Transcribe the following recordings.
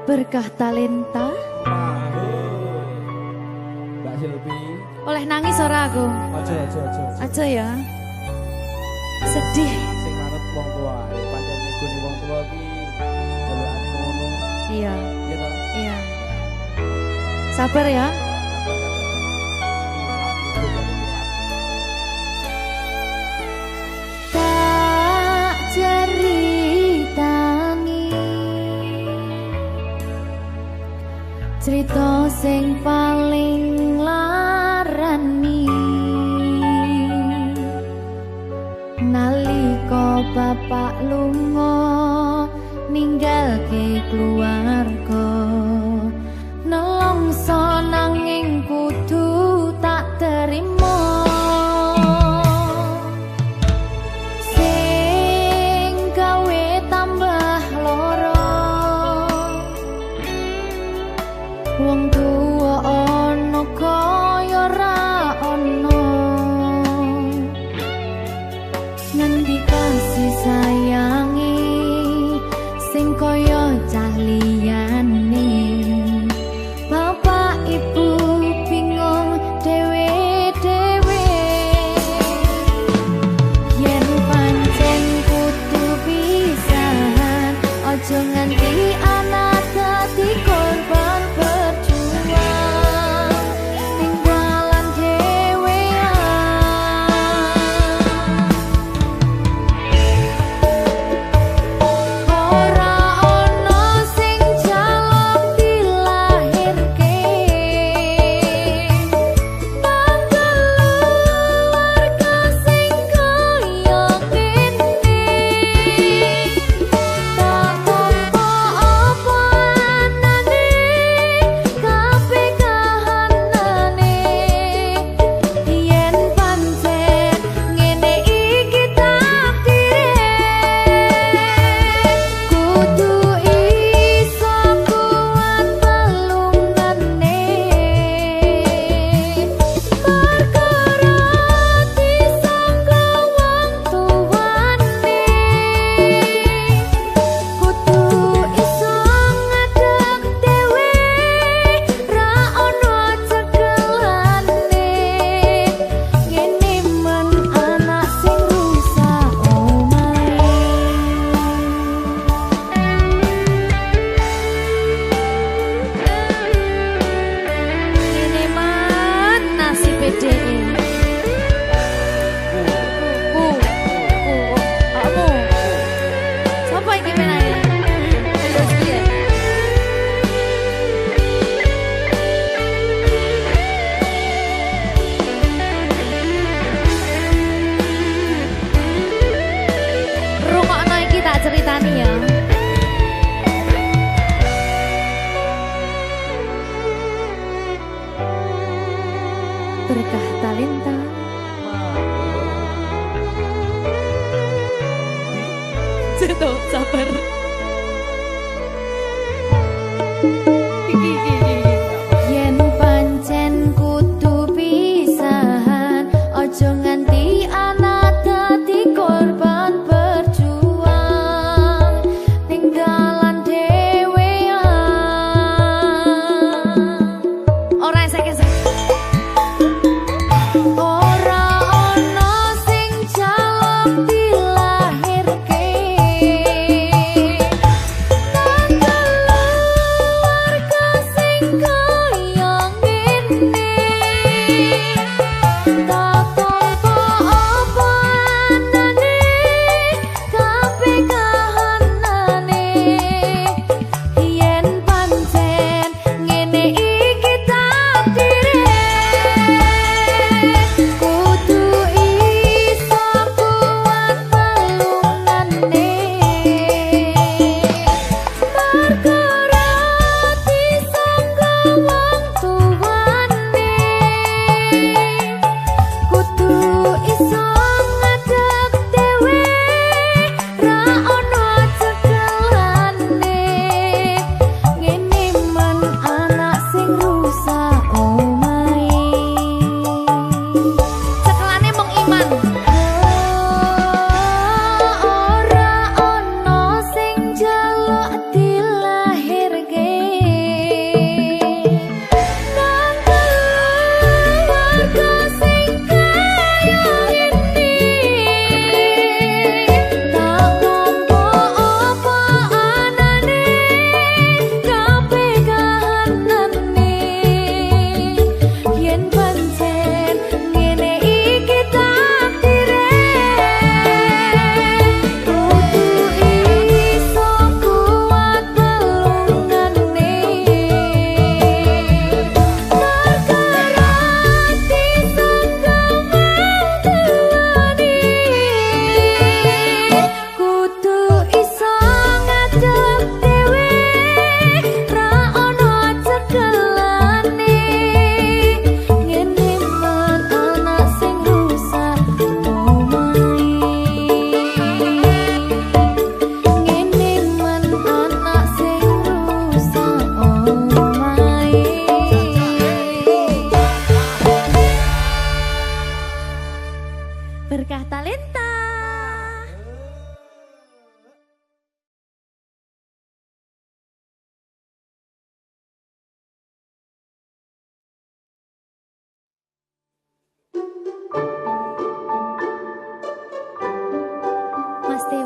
Berkah talenta. Mbak Silvi. Oleh nangis ora aku? Aja ya. Sedih. Sing ngarep wong tua, pancen ngikuni wong tua ki jelekane ngono. Iya. Iya toh? Iya. Sabar ya. Tak ceritani cerita sing paling larani nalika bapak lunga ninggalke keluarga nelongso nanging kudu tak terima sing gawe tambah loro wong tuwa ana kaya ra ana ngendi kasih sayangi sing kaya cah liyane bapak ibu bingung dewe-dewe yen pancen kudu pisahan aja nganti anak dadi korban berjuang tinggalan dhewean ora ana sing jaluk dilahirke nang keluarga sing kaya kene tak apa apa anane kabeh kahanane yen pancen ngene iki takdire kudu iso kuat pelungane perkara disangka wong tuwane kudu iso ngadeg dhewe ra ono cekelane ngene men anak sing rusak omahe ngene man nasib dhewe kamu siapa yang gimana ya? Terus dia. Rungokno iki tak ceritani ya. Berkah talenta. Ceto sabar. Yen pancen kudu pisahan aja nganti anak dadi korban berjuang tinggalan dhewean ora esek-esek ora ana sing jaluk dilahirke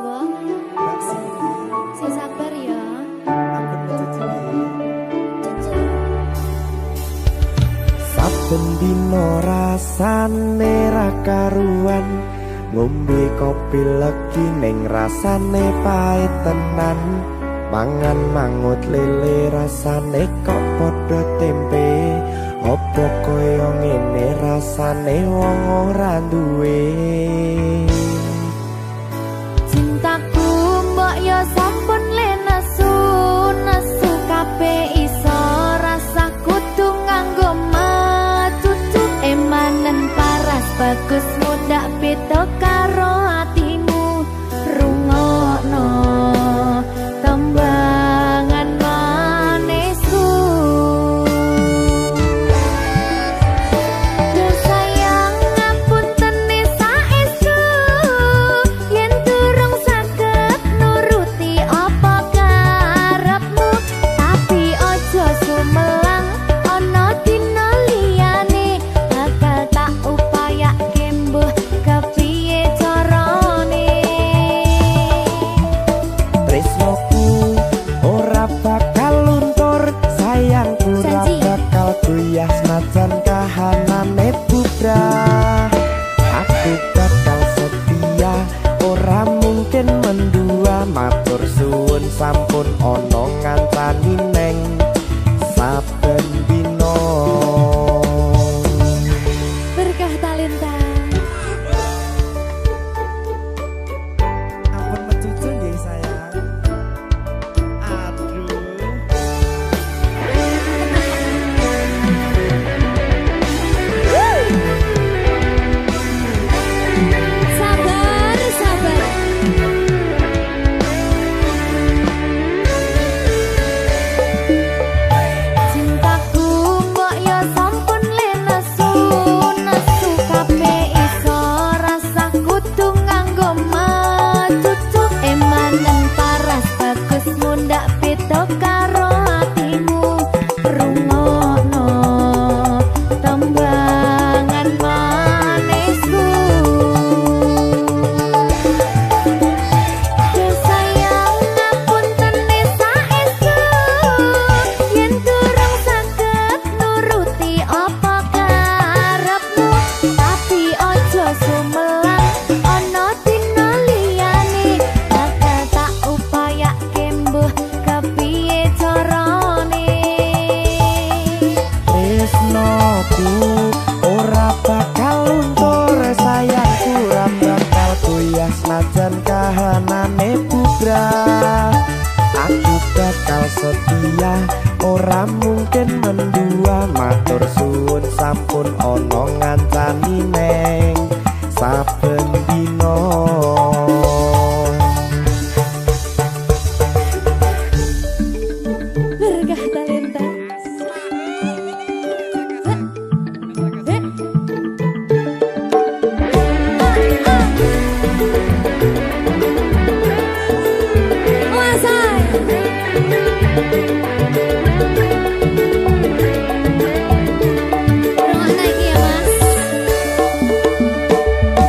Garwa. Mbak Siti, Sing sabar ya. ampun mencicipi. Saben dino rasane ra karuan, ngombe kopi legi ning rasane pahit tenan. Mangan mangut lele rasane kok padha tempe. Apa kaya ngene rasane wong ora duwe. Cintaku mbok yo sampun le nesu kabeh iso rasa kudu nganggo matutu emanen paras bagus mudak beda karo atimu rungokno tembangan manisku. Duh sayang ngapunten saestu yen durung saged nuruti apa karepmu, tapi aja sumelang ana dina liyane bakal tak upayake mbuh kepiye carane. Tresnoku ora bakal luntur, sayangku ora Janji. bakal goyah senajan kahanane bubrah. Aku bakal setia, ora mungkin mendua. Matur suwun sampun ana ngancani neng saben dina. Berkah talenta. Ampun mencucu nggih sayang. Aduh. Sabar, sabar. Cintaku mbok yo sampun le nesu kabeh iso rasa kudu nganggo matutu emanen paras bagus mundak beda karo atimu rungokno tembangan manisku. Duh sayang ngapunten saestu yen durung saged nuruti apa karepmu, tapi aja sumelang ana dina liyane bakal tak upayake mbuh kepiye carane. Tresnoku ora bakal luntur, sayangku ora bakal goyah senajan kahanane bubrah. Aku bakal setia, ora mungkin mendua. Matur suwun sampun ana ngancani neng saben dina. Berkah talenta.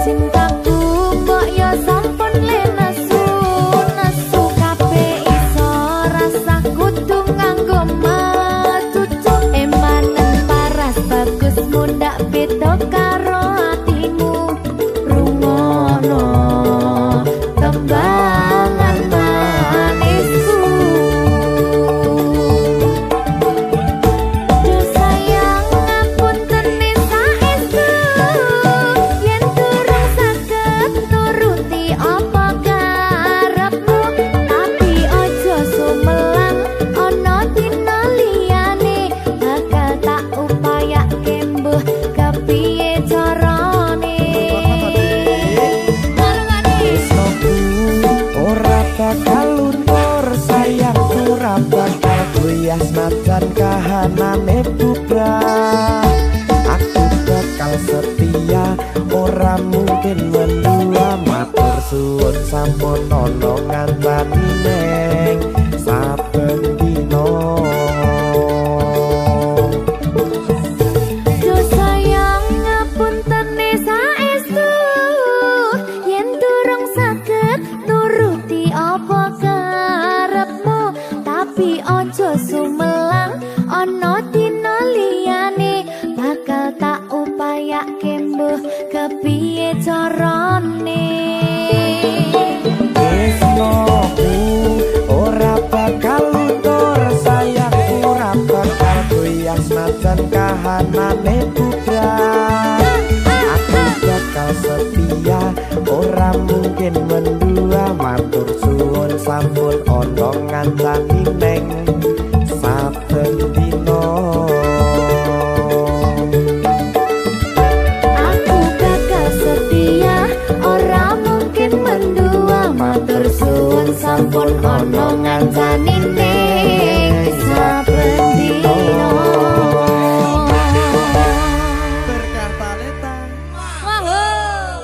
Cintaku mbok yo sampun le nesu kabeh iso rasa kudu nganggo matutu emanen paras bagus mundak beda karo atimu rungokno tembangan manisku. Duh sayang ngapunten saestu yen durung saged nuruti apa karepmu, tapi aja sumelang ana dina liyane bakal tak upayake mbuh kepiye carane. Tresnoku ora bakal luntur, sayangku ora bakal goyah senajan kahanane bubrah. Aku bakal setia, ora mungkin mendua. Matur suwun sampun ana ngancani neng saben dina. Duh sayang ngapunten saestu yen durung saged nuruti kahanane putra. Aku bakal setia ora mungkin mendua, matur suwun sampun ana ngancani neng saben dina. Aku bakal setia ora mungkin mendua, matur suwun sampun ana ngancani ning saben dina. Berkartaleta. Wahoo.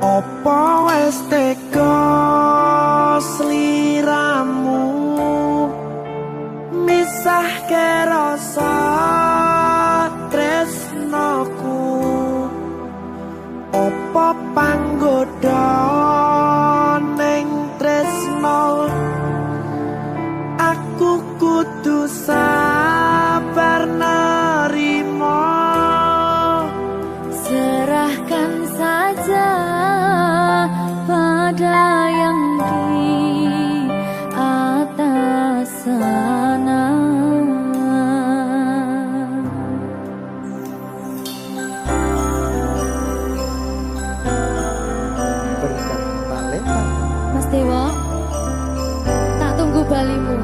Apa wis teka sliramu misahke rasa tresnaku? Apa panggoda ning tresno? Aku kudu sabar nerima. Serahkan saja pada yang di atas sana. Berkartaleta. Mas Dewa, tak tunggu balimu.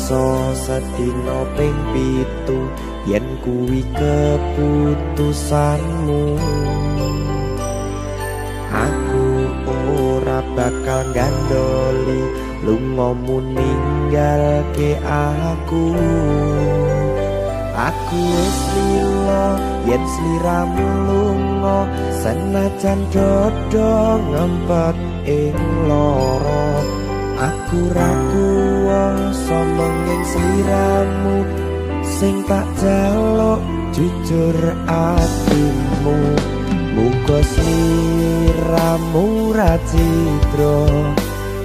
Iso sedina ping 7 yen kuwi keputusanmu. Aku ora bakal gandoli lungamu ninggalke aku. Aku wis lila yen sliramu lunga, senajan dodo ngempet ing lara. Aku ra kuwasa menging sliramu, sing tak jaluk jujur atimu. Muga sliramu ra cidra,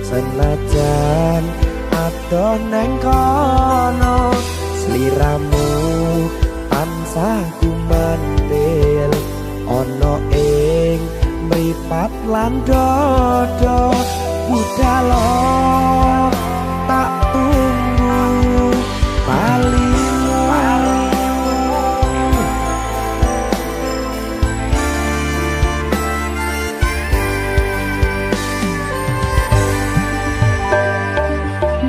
senajan adoh neng kono. Sliramu tansah kumandel ana ing mripat lan dodo. Budalo tak tunggu balimu.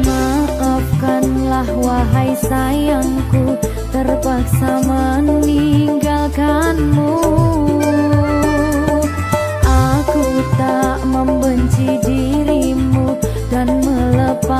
Maafkanlah wahai sayangku, terpaksa meninggalkanmu. Aku tak membenci dirimu dan melepas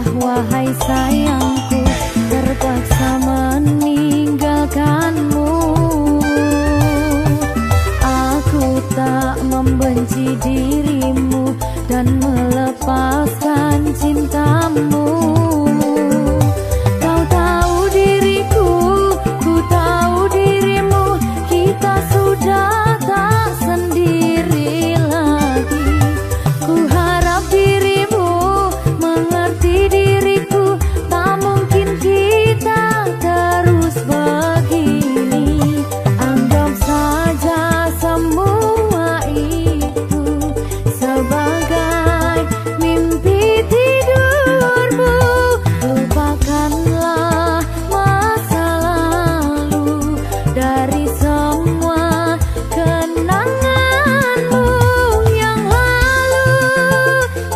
Kenapa wahai sayangku terpaksa meninggalkanmu? Aku tak membenci dirimu dan melepaskan cintamu. Kau tahu diriku, ku tahu dirimu, kita sudah tak sendiri lagi. Ku harap dirimu mengerti diriku, tak mungkin kita terus begini. Anggap saja semua itu sebagai mimpi tidurmu. Lupakanlah masa lalu dari semua kenanganmu yang lalu.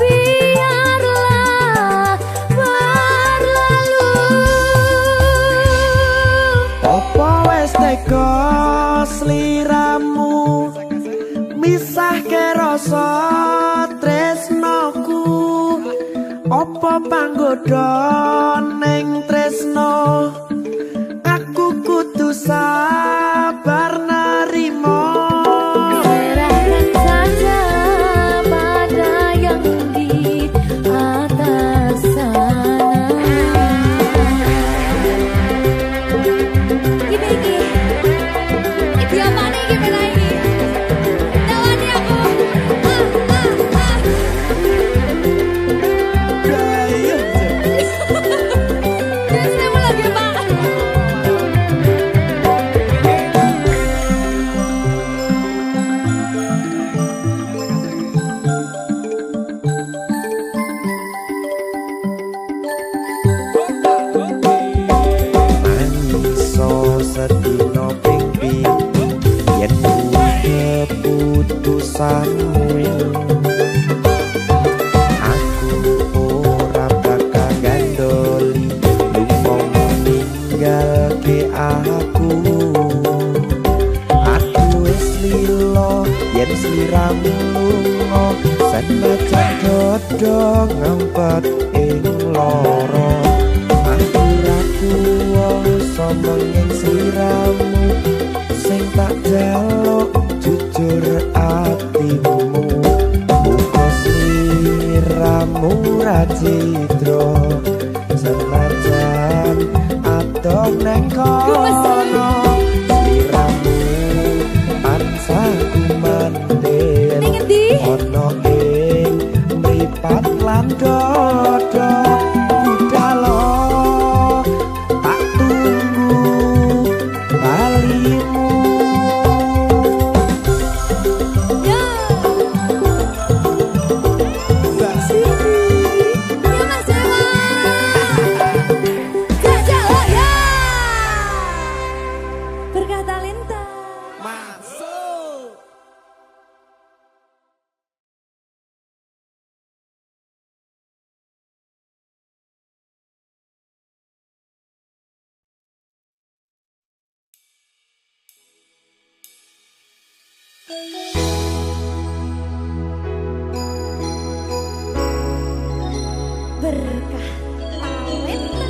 Biarlah berlalu. Opo wes teko sliramu misahke rasa tresnoku. Opo panggoda ning tresno, aku kudu sabar narimo. Serahkan saja pada yang di atas sana. Ini apa nih gimana ini? Tawani aku. Biasanya mau lagi pak. Mangiso sedina ping pitu yen kuwi keputusanmu. Aku ora bakal gandoli lunga ninggalke aku. Aku wis lilo yen sliramu lunga, senajan dodo ngempet ing loro. Aku ra kuwasa menging sliramu sing tak jaluk jujur atimu. Muga sliramu ra cidra senajan adoh neng kono. Sliramu tansah kumandel Ning endi? ono ing mripat lan dodo. Budalo tak tunggu balimu. Ya. Mbak Siti. Ya Mas Dewa. Jajal ya. Berkah talenta. Masuk. Berkah talenta.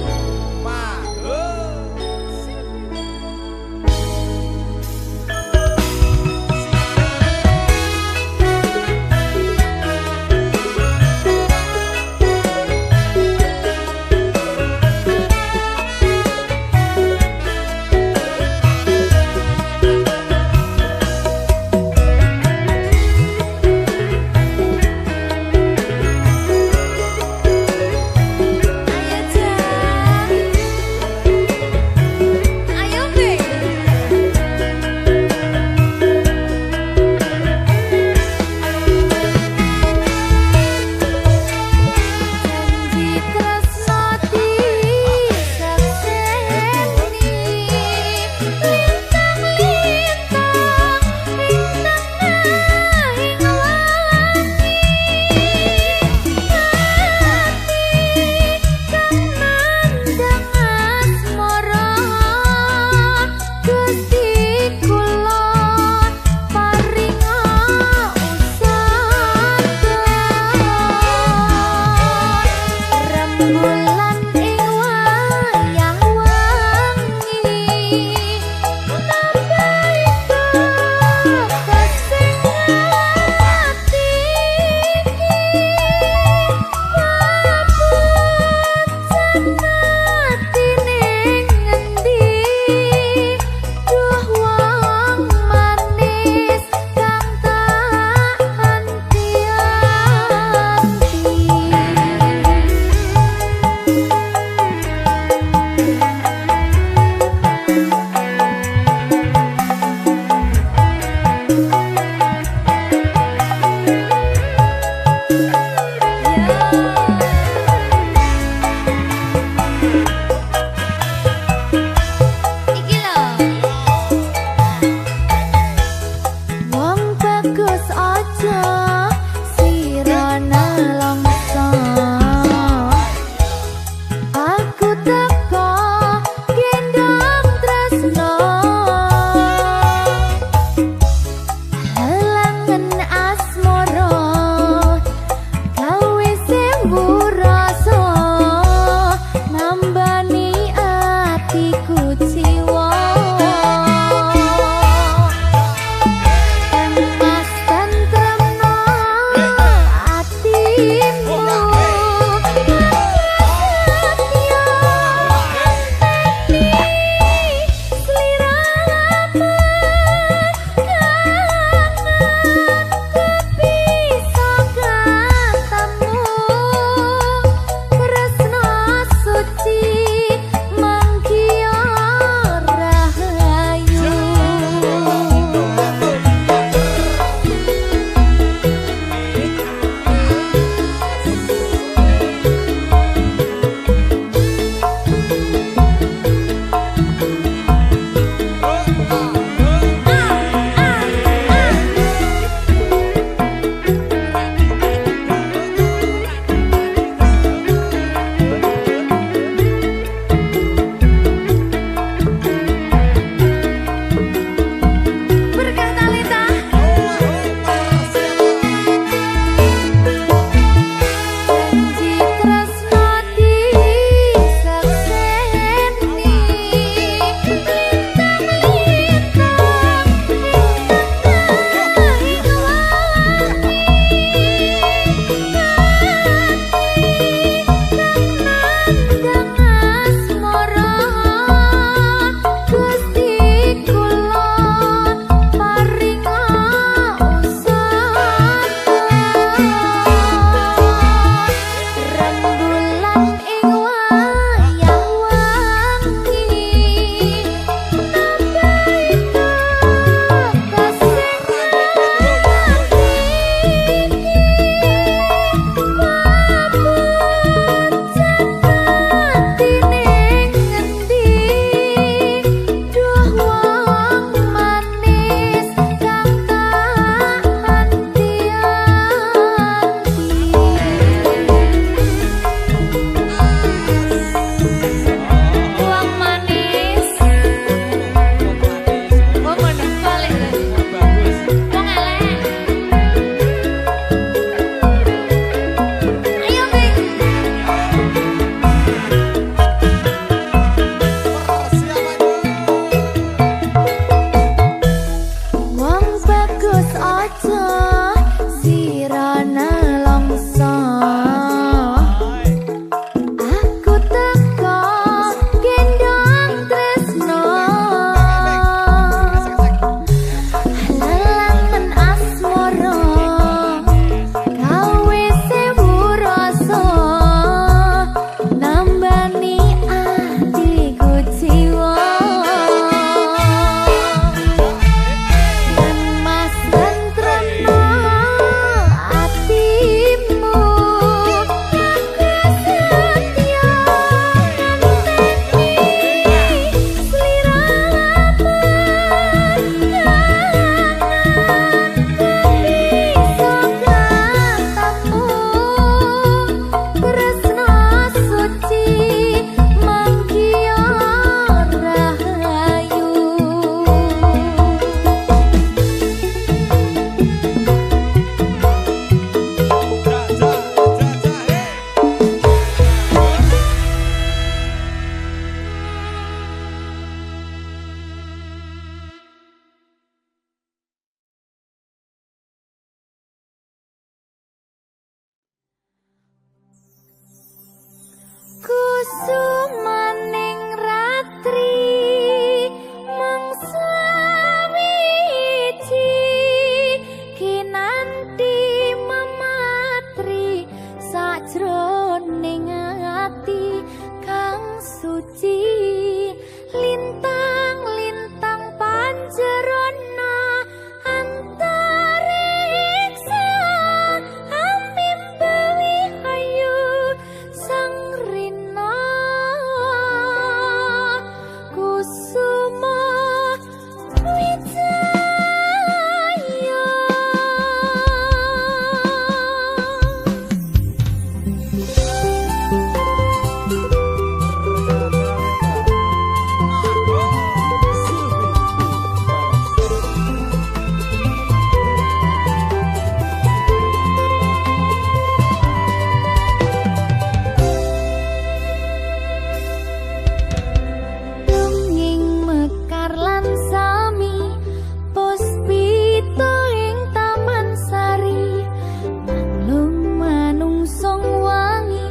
Antariksa amim bawi Lunging mekar lan sami puspita ing taman sari manglung manungsong wangi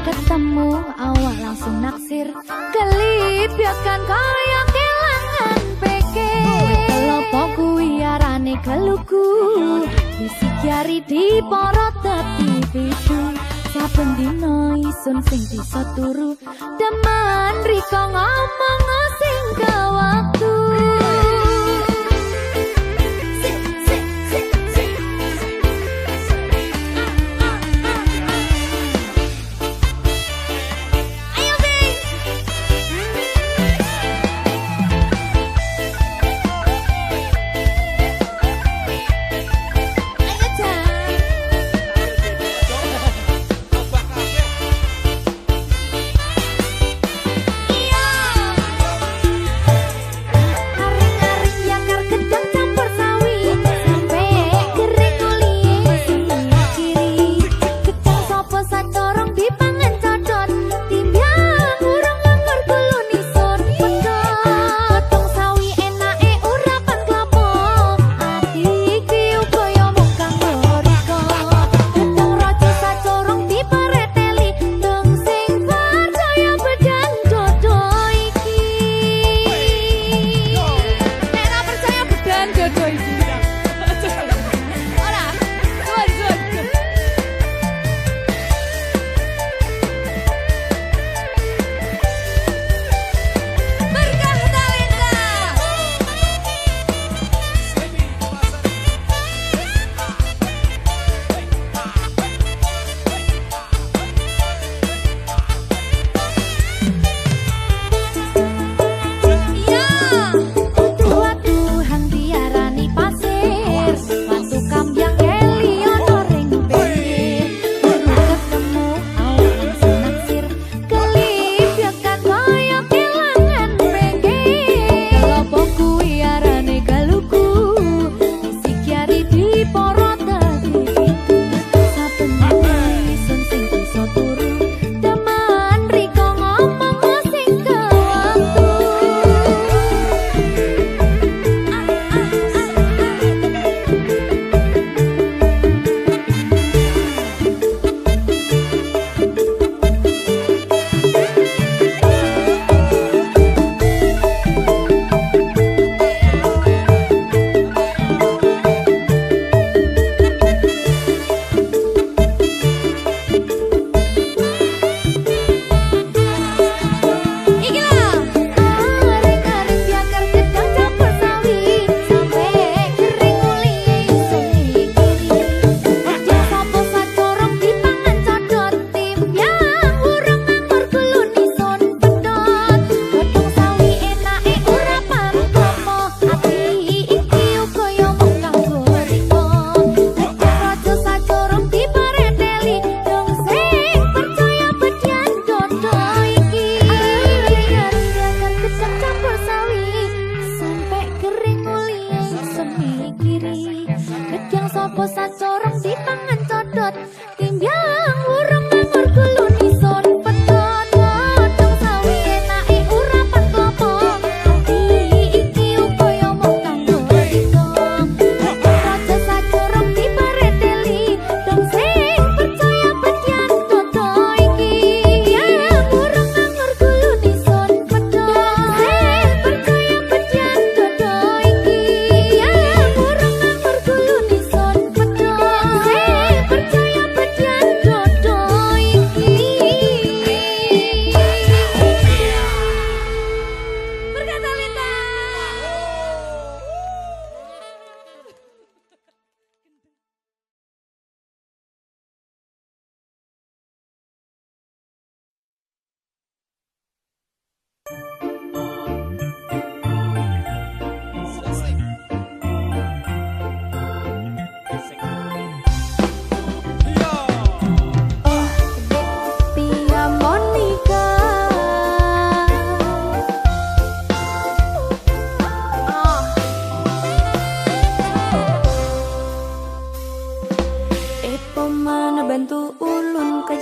ketemu awak langsung naksir. Kelip ya kan kaya kelangan pikir. Kelopo kuwi arane keluku. Isi jari di porot tepi pitu. Saben dino isun sing bisa turu. Demen riko ngomong sing ke waktu.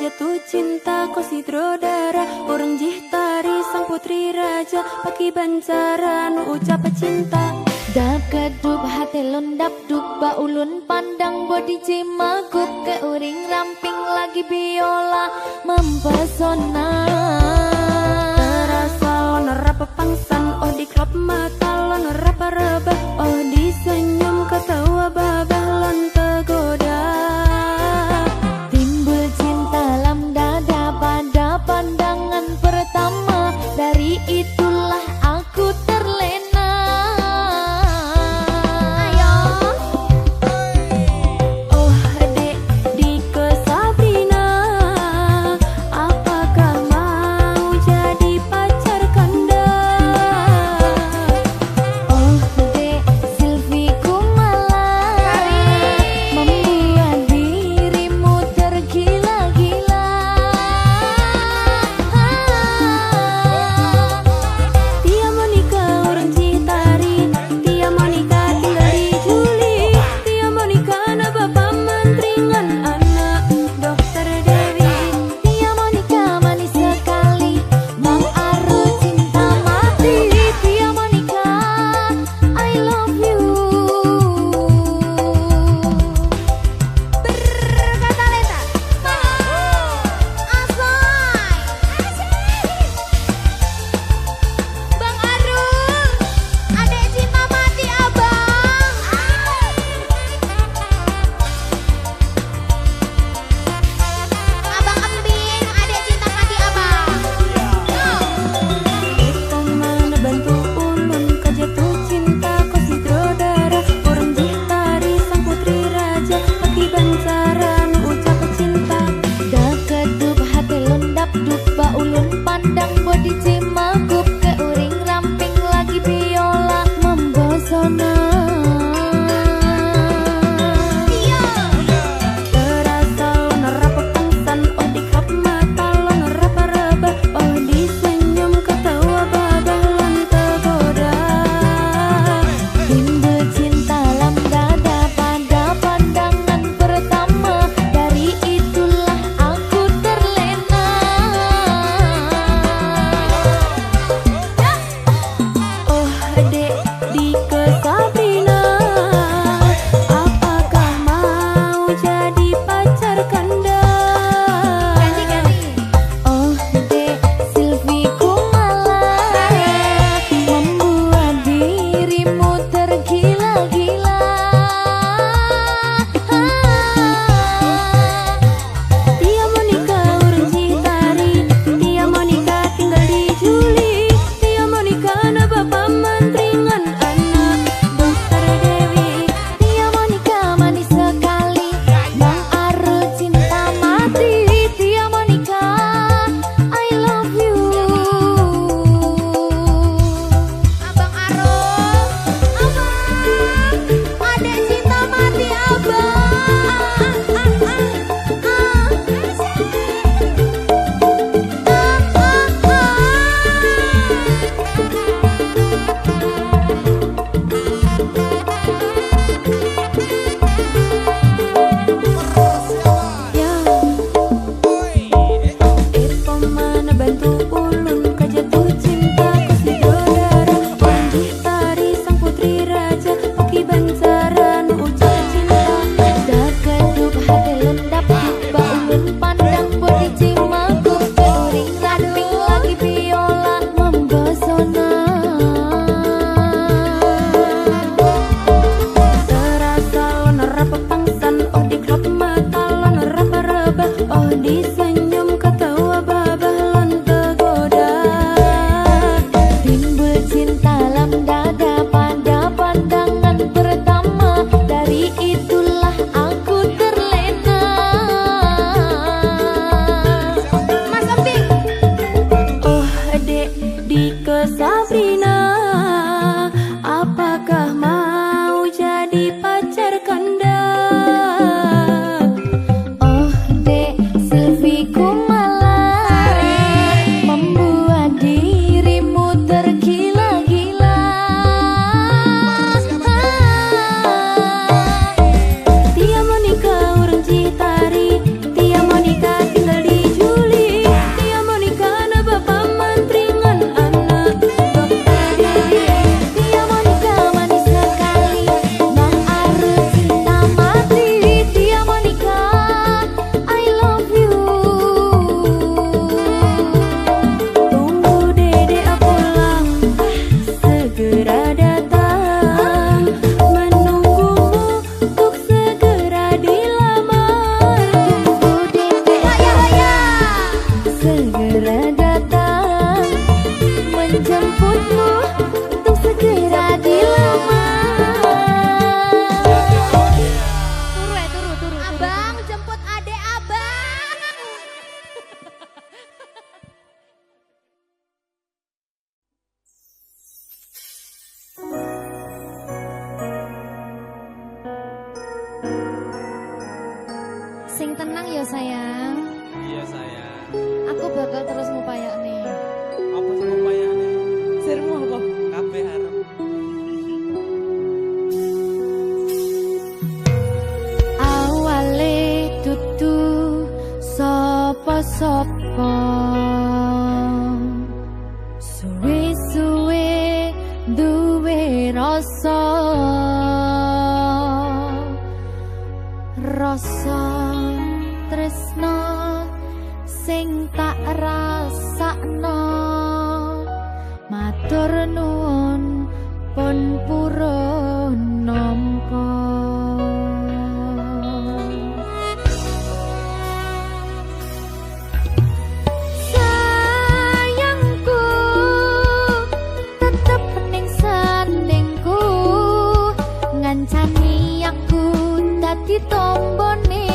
jatuh cinta kau si drodara orang jih tari sang putri raja paki bancara nu ucap cinta Dak kedup hati lundap duk ba ulun pandang body cimagup ke uring ramping lagi biola mempesona. Terasa lonor pepangsan oh di klub mata lonor rebah oh di senyum ketawa babah lon tergoda. Timbul cinta lam dada pada pandangan pertama, dari itulah aku terlena. Ayo Oh dek Dike Sabrina, apakah mau jadi pacar kanda? oh dek Silvi Kumala, membuat dirimu tergila-gila. Tia Monica orang Citari, Tia Monica tinggal di Juli, Tia Monica na bapak mantringan anak Dokter Dewi. Tia Monica manis sekali, Bang Aru cinta mati. Tia Monica, I love you. Berkata Leta, Bang Aru, adek cinta mati abang. Abang Emping, adek cinta mati abang. Itu mana bantu ulun kau jatuh cinta kau si Drodara orang Citari sang putri raja laki bancaran ucap cinta. Dak kedup hati lundap duk ba ulun pandang body cimagup ke uring ramping lagi biola membosona. Terasa lonor pepangsan oh di klub mata lonor rebah oh di senyum ketawa babah lon tergoda. Timbul cinta lam dada pada pandangan pertama, dari itulah aku terlena. Oh dek Dike Sabrina, apakah mau jadi pacar kanda? Oh dek Silvi Kumala, membuat dirimu tergila-gila. Tia Monica orang Citari, Tia Monica tinggal di Juli, Tia Monica na bapak mantringan anak Dokter Dewi. Tia Monica manis sekali, Bang Aru cinta mati. Tia Monica, I love you. Abang Aru, abang, adek cinta mati abang. Ya, itu mana bantu ulun kau jatuh cinta kau si Drodara orang Citari sang putri raja laki bancaran ucap cinta. Dak kedup hati lundap duk ba ulun pandang body cimagup ke uring ramping lagi biola membosona. Terasa lonor pepangsan oh di klub mata lonor rebah oh di senyum ketawa babah lon tergoda. Timbul cinta lam dada pada pandangan pertama, dari itulah aku terlena. Mas Emping, Oh dek Dike Sabrina, apakah mau jadi pacar kanda? oh dek Silvi Kumala, membuat dirimu tergila-gila. Tia Monica orang Citari, Tia Monica tinggal di Juli, Tia Monica na bapak mantringan anak Dokter segera datang menjemputmu untuk segera dilamar. Turu. Abang jemput adek abang. Sing tenang ya sayang. Iya sayang. Aku bakal terus ngupayak nih. Apa sih upayane? Sirmu apa? Kabeh arep. Awale tutu sapa-sapa, suwe-suwe duwe rasa tresno sing tak rasakno. Matur nuwun pun purun nampa. Sayangku tetep ning sandingku, ngancani aku dadi tombone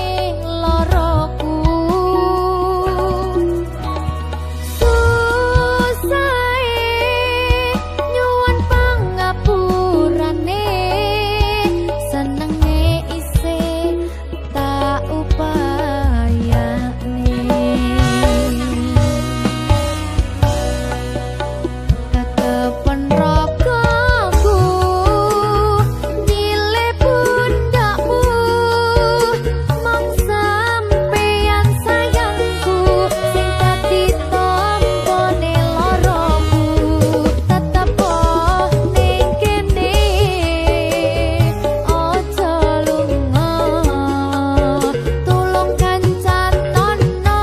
loroku. Nyuwun pangapurane, senenge isih tak upayane. Ketepen rogoku nyilih pundakmu, mong sampeyan sayangku sing dadi tombone loroku. Tetep ning kene aja lunga, tulung kancan nono.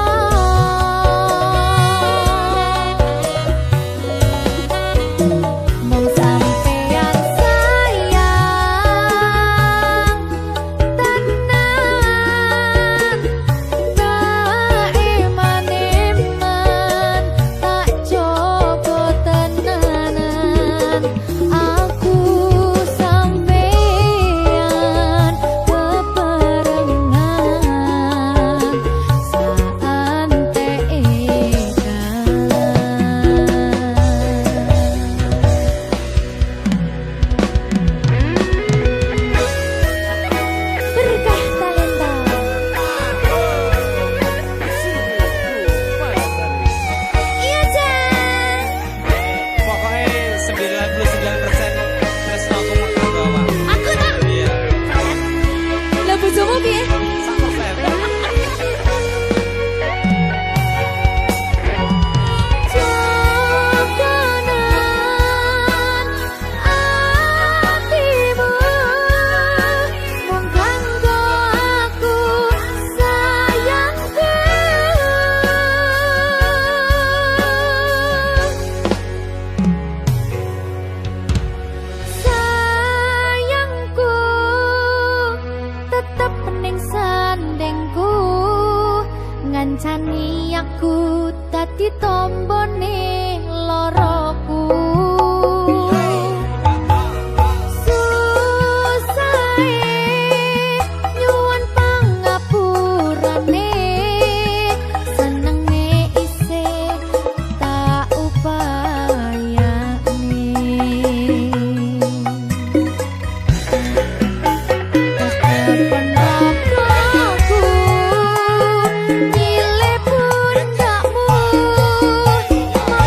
Mong sampeyan sayang tenan, tak eman-eman, tak coba tenanan. Aku sampeyan bebarengan saante ekan. Berkah talenta. Iya Jan. Pokoknya 99% tresno aku mau bawa. Aku tak. Iya. Lah bojomu piye? 100%. Jokonan atimu mung kanggo aku sayangku. Sayangku tetep ning sandingku, ngancani aku dadi tombone loroku. Susahe nyuwun pangapurane, senenge isih tak upayane. Ketepen rogoku nyilih pundakmu, mong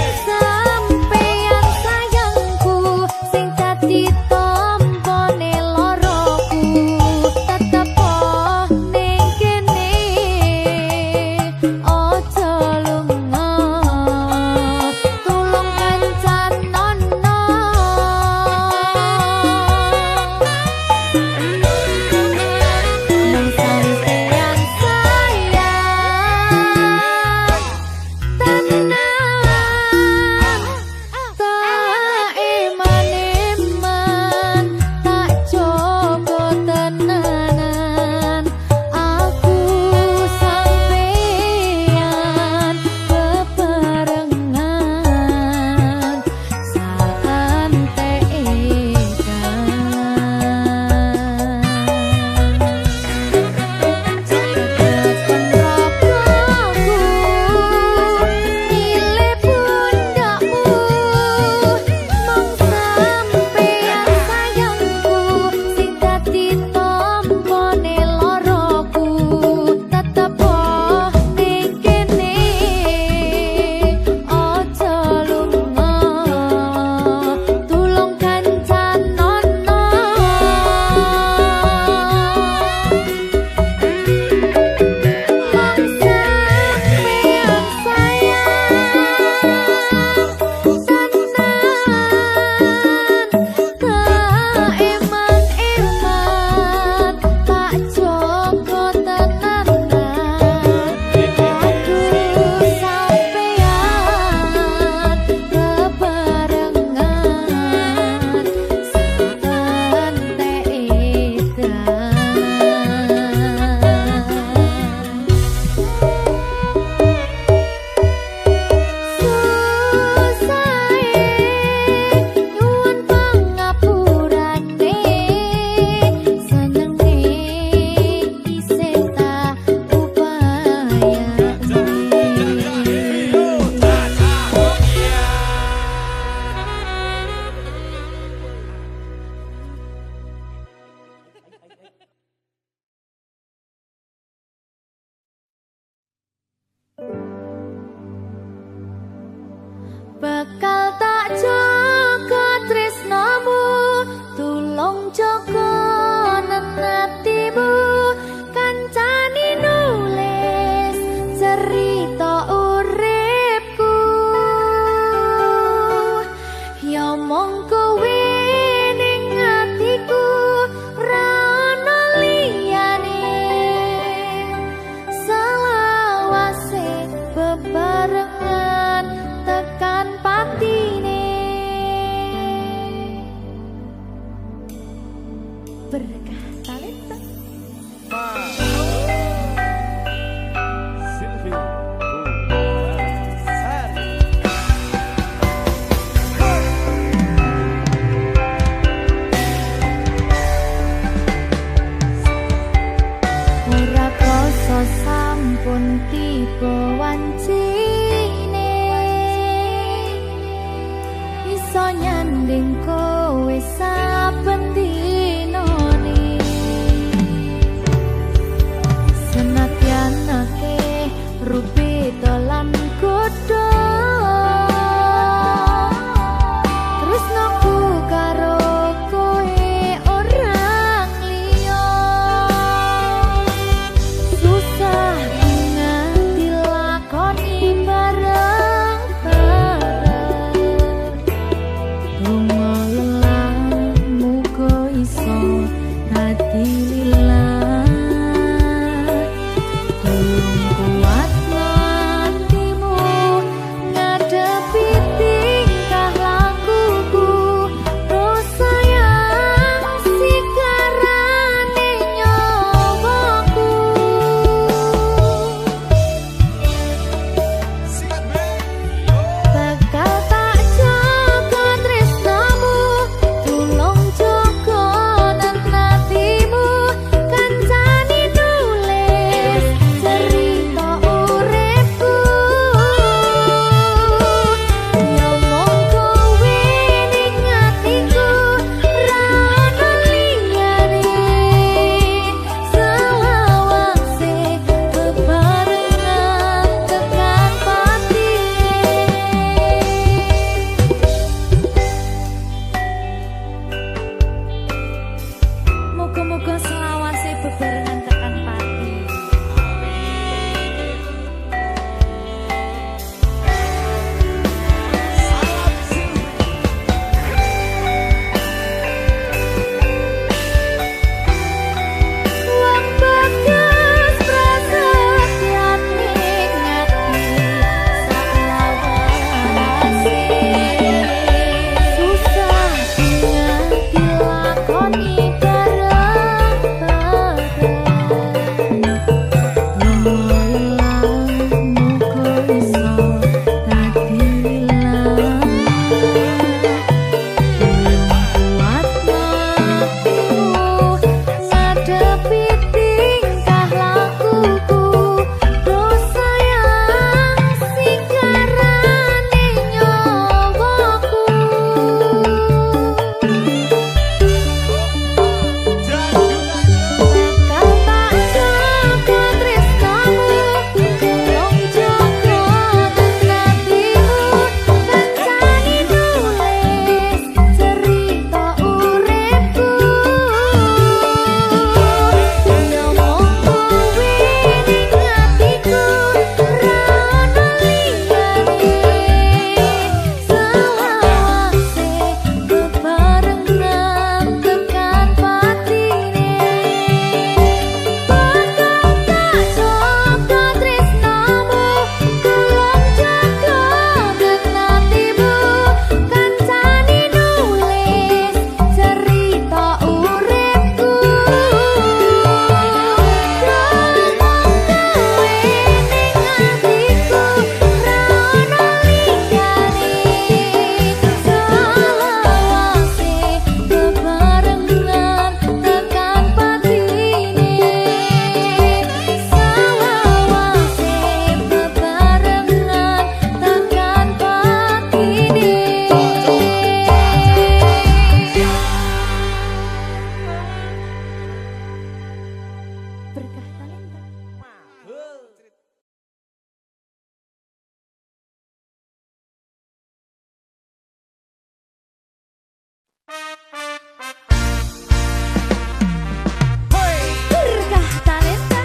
Berkah talenta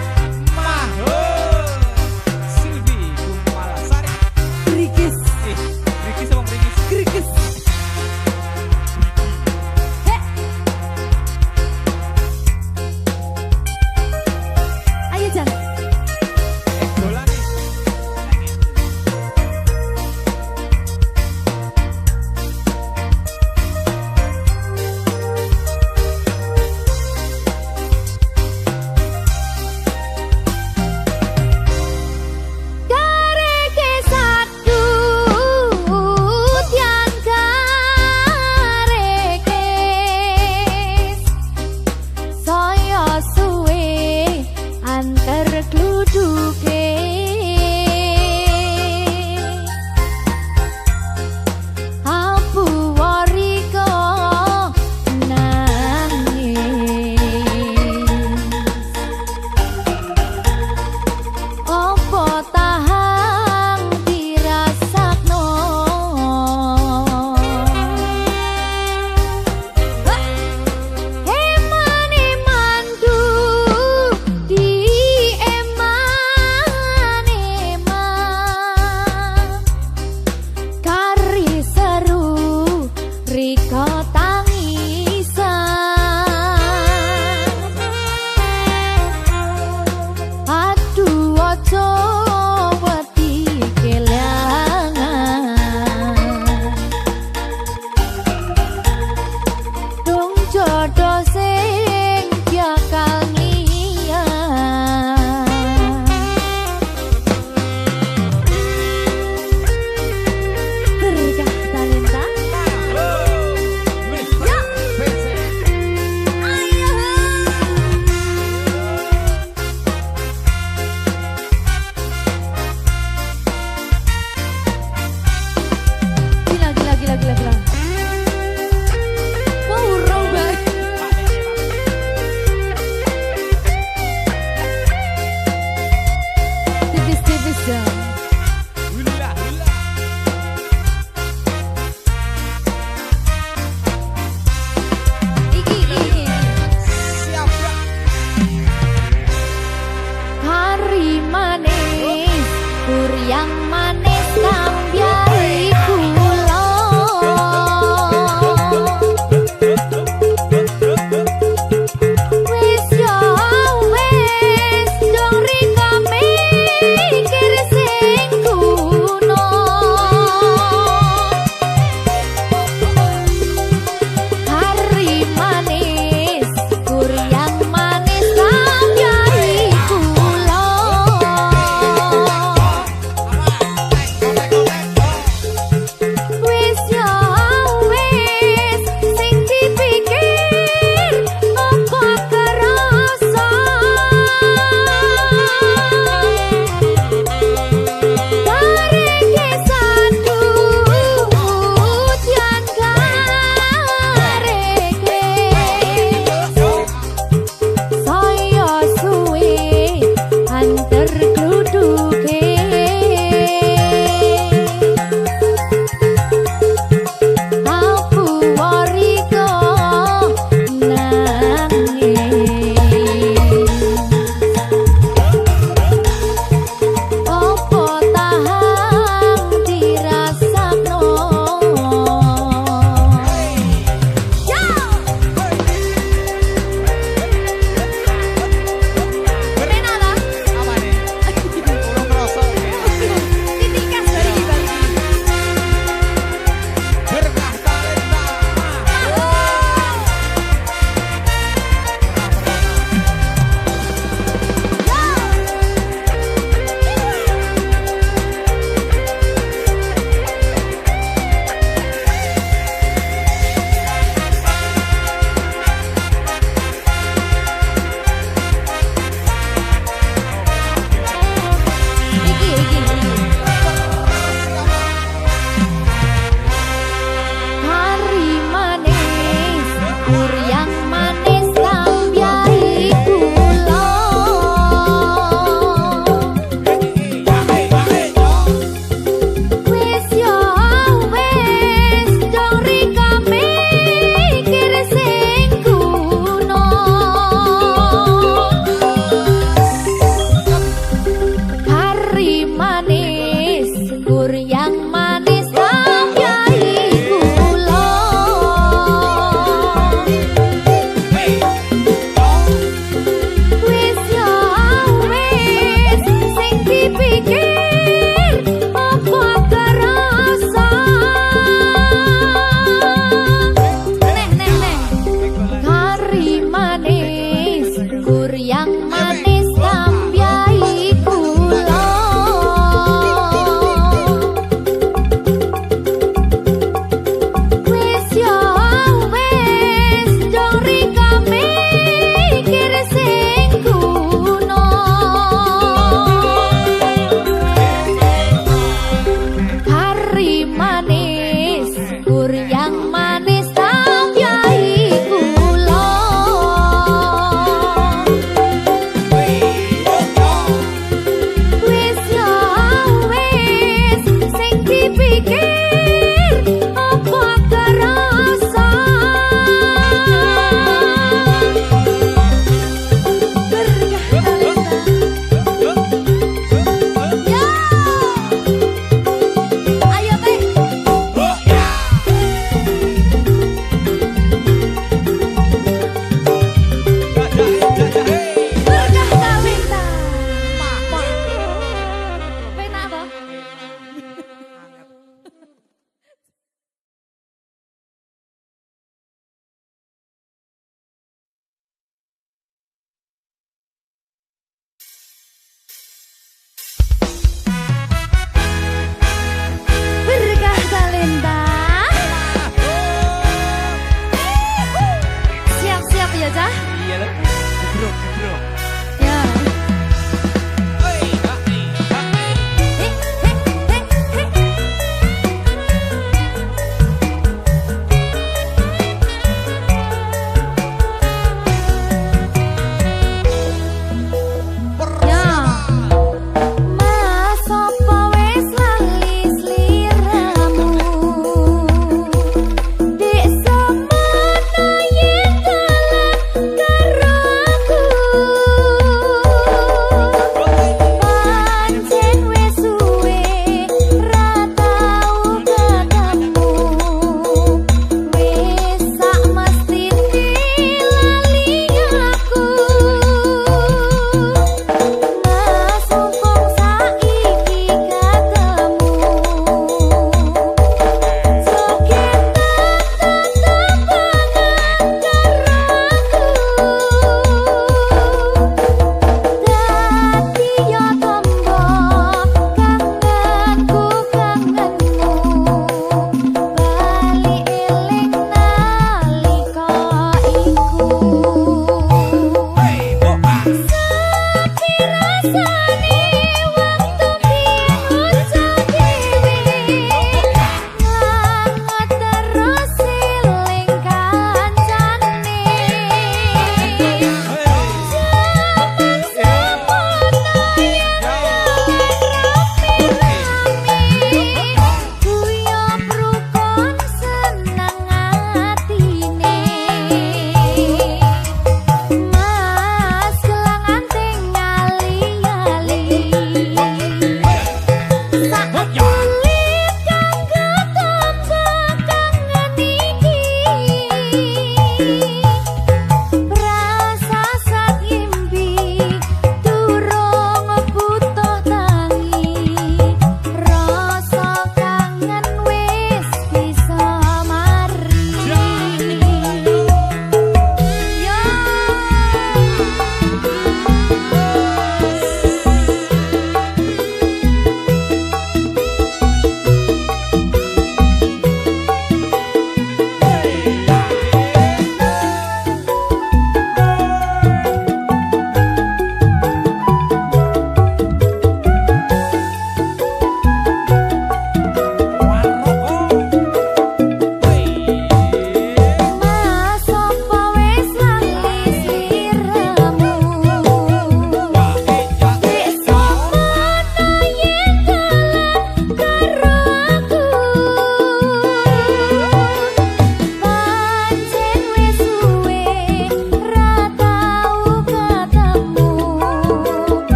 Silvi Gumalasari. Grigis Rikis sama Rikis. Grigis Ayo Jan Dolan nih.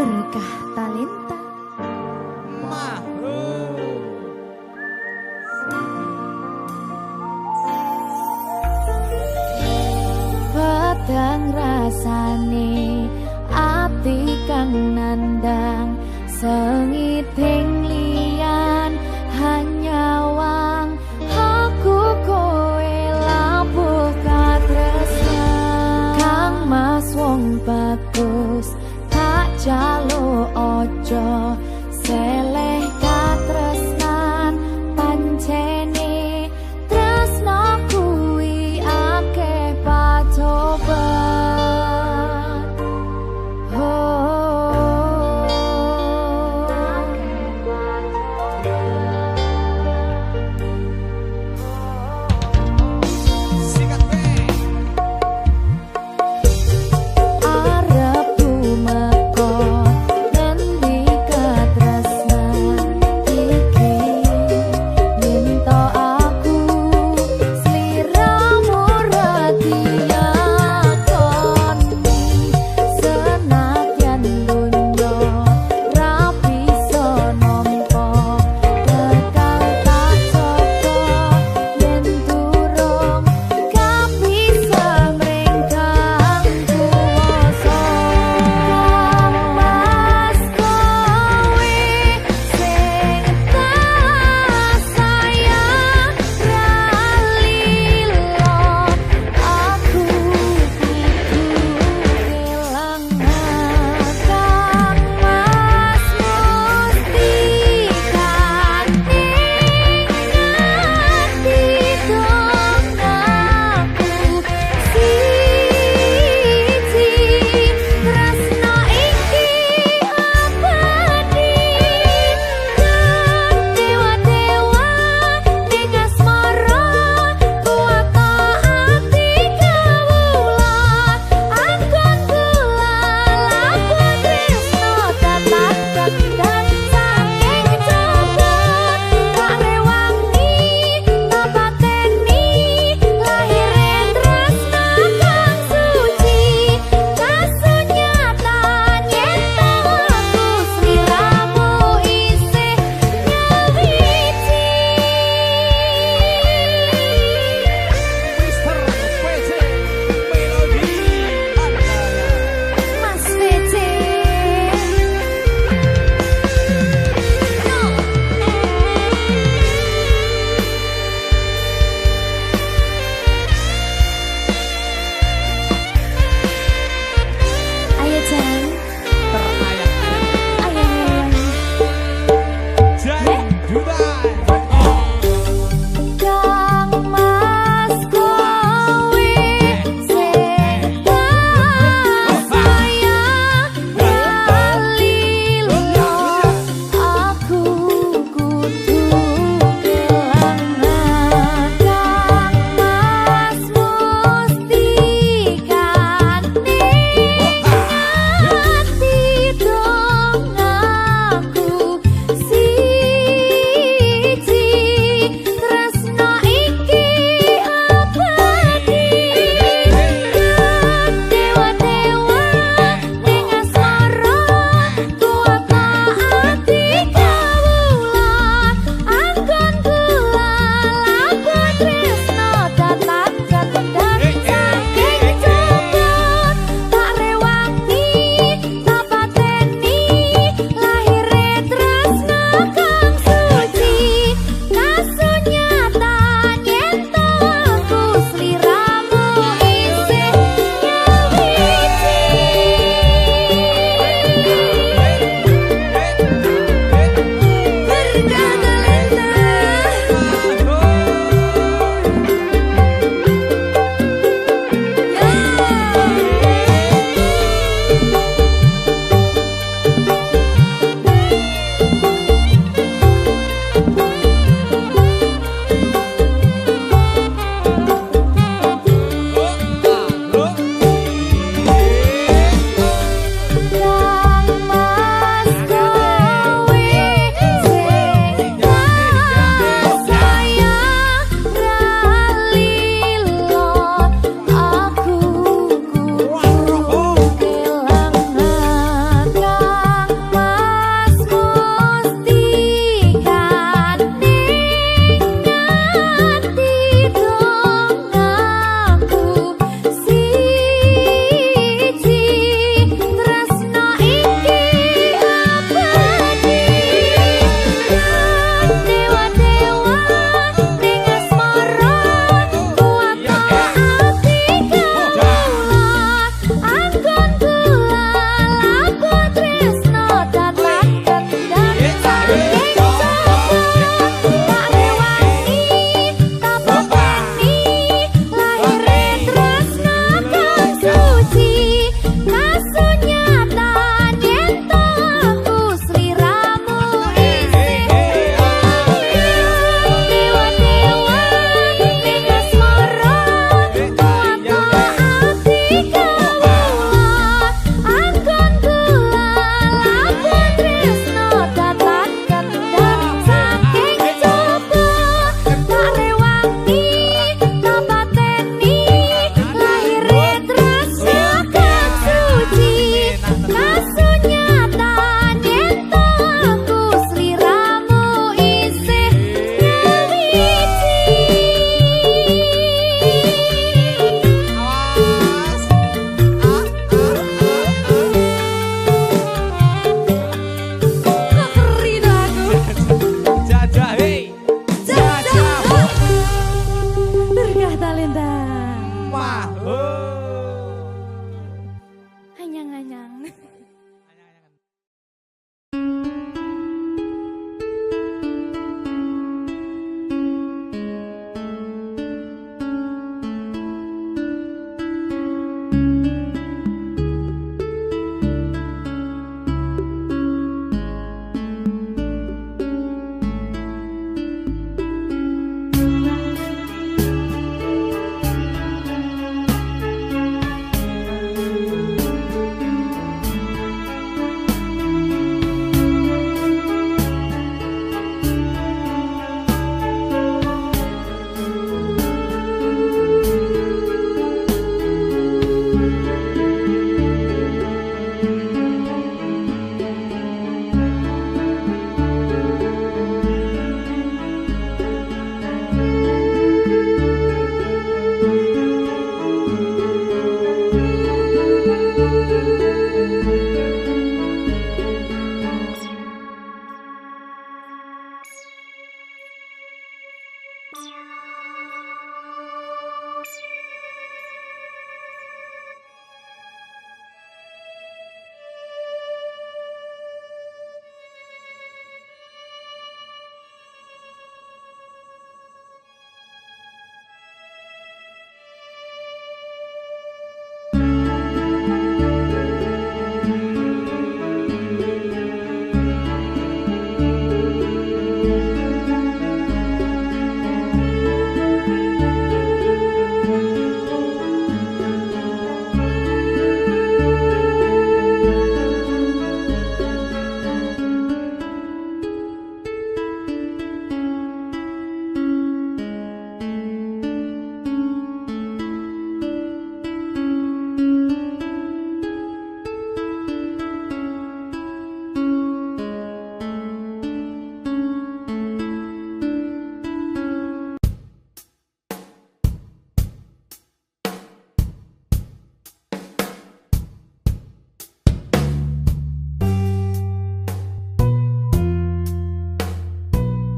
berkah talenta. Padang rasane ati kang nandang sengiting liyan hanyawang aku kowe labuh katresnan kang mas wong bagus tak jalo ojo